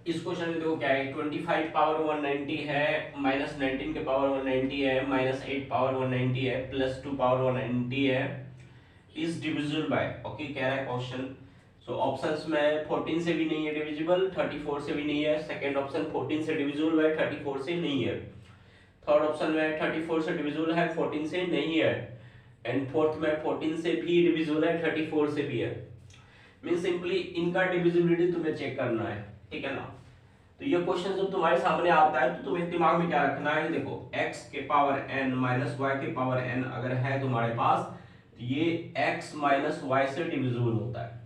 इस क्वेश्चन में देखो क्या है, 25 पावर 190 है, माइनस 19 के पावर 190 है, माइनस 8 पावर 190 है, प्लस 2 पावर 190 है, इज डिविजिबल बाय, ओके कह रहा है क्वेश्चन। सो ऑप्शंस में 14 से भी नहीं है डिविजिबल, 34 से भी नहीं है, सेकंड ऑप्शन 14 से डिविजिबल बाय 34 से नहीं है, थर्ड ऑप्शन में 34 से डिविजिबल है, 14 से नहीं है, एंड फोर्थ में 14 से भी डिविजिबल है, 34 से भी है। मीन सिंपली इनका डिविजिबिलिटी तुम्हें चेक करना है, ठीक है ना। तो ये क्वेश्चन जब तुम्हारे सामने आता है तो तुम्हें दिमाग में क्या रखना है, देखो x के पावर n माइनस वाई के पावर n अगर है तुम्हारे पास तो ये x माइनस वाई से डिविजिबल होता है,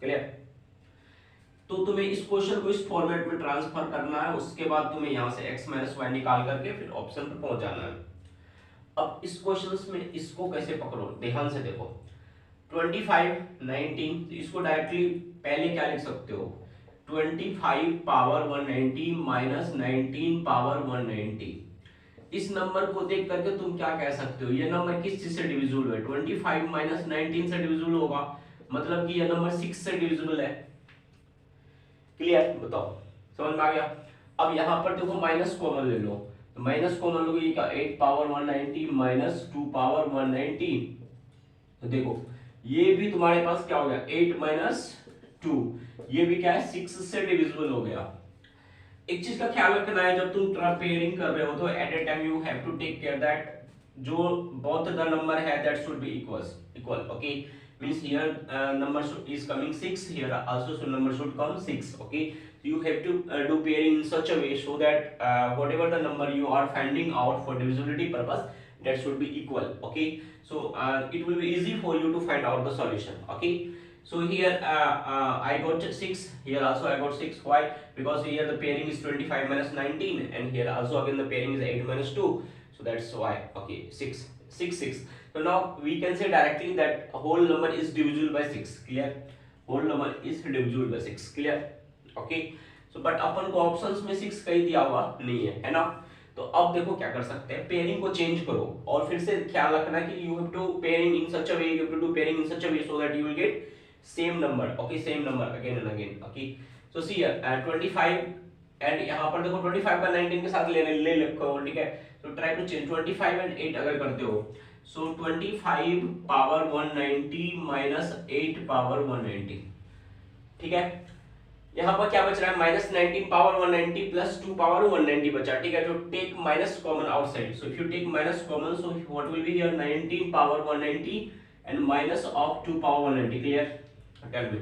क्लियर। तो तुम्हें इस क्वेश्चन को इस फॉर्मेट में ट्रांसफर करना है, उसके बाद तुम्हें यहां से x माइनस वाई निकाल करके फिर ऑप्शन पर पहुंच जाना है। अब इस क्वेश्चन में इसको कैसे पकड़ो, ध्यान से देखो, 25 19, तो इसको डायरेक्टली पहले क्या लिख सकते हो, 25 पावर 190 माइनस 19 पावर 190। इस नंबर को देख करके तुम क्या कह सकते हो, ये नंबर किस चीज से डिविजिबल है, 25 माइनस 19 से डिविजिबल होगा, मतलब कि ये नंबर 6 से डिविजिबल है, क्लियर, बताओ समझ में आ गया। अब यहाँ पर देखो माइनस कॉमन ले लो, तो माइनस कॉमन लोगे क्या, 8 पावर 190 माइनस 2 पावर 190, तो देखो ये भी तुम्हारे पास क्या हो गया, 8 माइनस 2, ये भी क्या है 6 से डिविजिबल हो गया। एक चीज का ख्याल रखना है, जब तुम पेयरिंग कर रहे हो तो at a time you have to take care that जो both the number है that should be equal, okay, means here number is coming 6, here also so number should come 6, okay. So you have to do pairing in such a way so that whatever the number you are finding out for divisibility purpose, that should be equal, okay. So it will be easy for you to find out the solution, okay. So here I got 6, here also I got 6, why, because here the pairing is 25 minus 19, and here also again the pairing is 8 minus 2, so that's why, okay, 6 6 6. So now we can say directly that whole number is divisible by 6, clear, whole number is divisible by 6, clear, okay. So but अपन को options में 6 कहीं दिया हुआ नहीं है ना। तो अब देखो क्या कर सकते हैं, पेयरिंग को चेंज करो और फिर से ख्याल रखना कि you have to pairing in such a way, you have to do pairing in such a way so that you will get same number, okay, same number again and again, okay. So see here 25 and यहाँ पर देखो 25 का 19 के साथ ले रखो, ठीक है। So try to change 25 and 8 अगर करते हो, so 25 पावर 190 माइनस 8 पावर 190, ठीक है। यहाँ पर क्या बच रहा है, माइनस 19 पावर 190 प्लस 2 पावर 190 बचा, ठीक है। तो take minus common outside, so if you take minus common, so what will be here 19 power 190 and minus of 2 power 190, clear, tell me,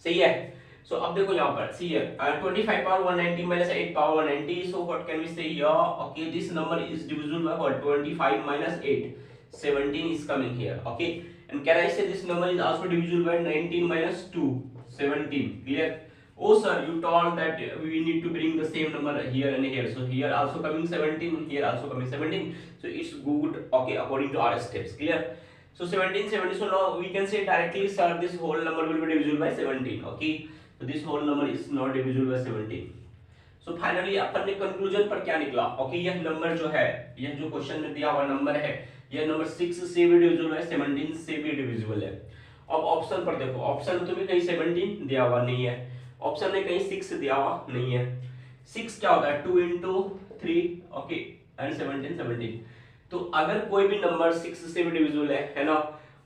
सही है। सो अब देखो यहाँ पर सी है 25 power 190 minus 8 power 190, so what can we say here, okay, this number is divisible by what, 25 minus 8, 17 is coming here, okay, and can I say this number is also divisible by 19 minus 2, 17, clear. Oh sir, you told that we need to bring the same number here and here, so here also coming 17, here also coming 17, so it's good, okay, according to our steps, clear. So 17 17, so now we can say directly sir this whole number will be divisible by 17, okay, so this whole number is not divisible by 17. So finally अपन ने conclusion पर क्या निकला, okay, यह number जो है, यह जो question में दिया हुआ नंबर है, यह नंबर 6 से भी डिविजिबल है, 17 से भी डिविजिबल है। अब ऑप्शन पर देखो, ऑप्शन में तुम्हें कहीं 17 दिया हुआ नहीं है, ऑप्शन में कहीं 6 दिया हुआ नहीं है। 6 क्या होता है, 2 into 3, ओके, एंड 17 17। तो अगर कोई भी नंबर 6 से भी डिविजिबल है ना,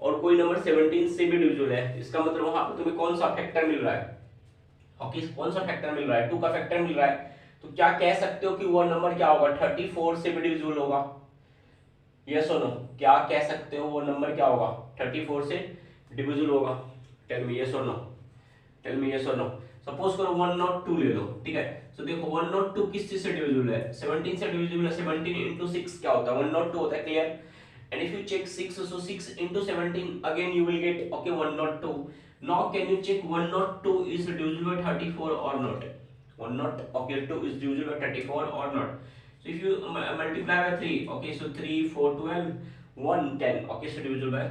और कोई नंबर 17 से भी डिविजिबल है, इसका मतलब वहां पर तुम्हें कौन सा फैक्टर मिल रहा है, ओके, कौन सा फैक्टर मिल रहा है, 2 का फैक्टर मिल रहा है। तो क्या कह सकते हो कि वो नंबर क्या होगा, 34 से भी डिविजिबल होगा, यस और नो, क्या कह सकते हो वो नंबर क्या होगा, 34 से डिविजिबल होगा, टेल मी यस और नो, टेल मी यस और नो। सपोज करो 102 ले लो, ठीक है। सो देखो 102 किस चीज से डिविजिबल है, 17 से डिविजिबल है, 17 into 6 क्या होता है, 102 होता है, clear. And if you check 6, so 6 into 17 again you will get, okay, 102. Now can you check 102 is divisible by 34 or not, 102, okay, 2 is divisible by 34 or not. So if you multiply by 3, okay, so 3 4 12 1 10, okay, so divisible by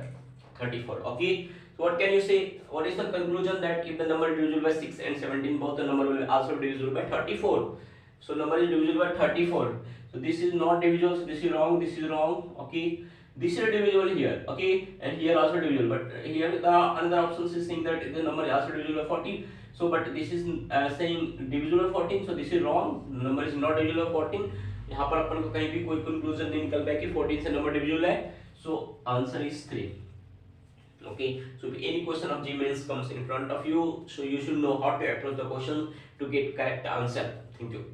34, okay. So what can you say, what is the conclusion, that if the number is divisible by 6 and 17, both the number will also be divisible by 34. So number is divisible by 34, so this is not divisible, so this is wrong, okay. This is divisible here, okay, and here also divisible, but here the another option is saying that the number is also divisible by 14. So but this is saying divisible by 14, so this is wrong, number is not divisible by 14. यहाँ पर अपन को कहीं भी कोई conclusion नहीं निकल पाया कि 14 से नंबर डिविजिबल है, so answer is 3. Okay, so if any question of Gmails comes in front of you, so you should know how to approach the question to get correct answer. Thank you.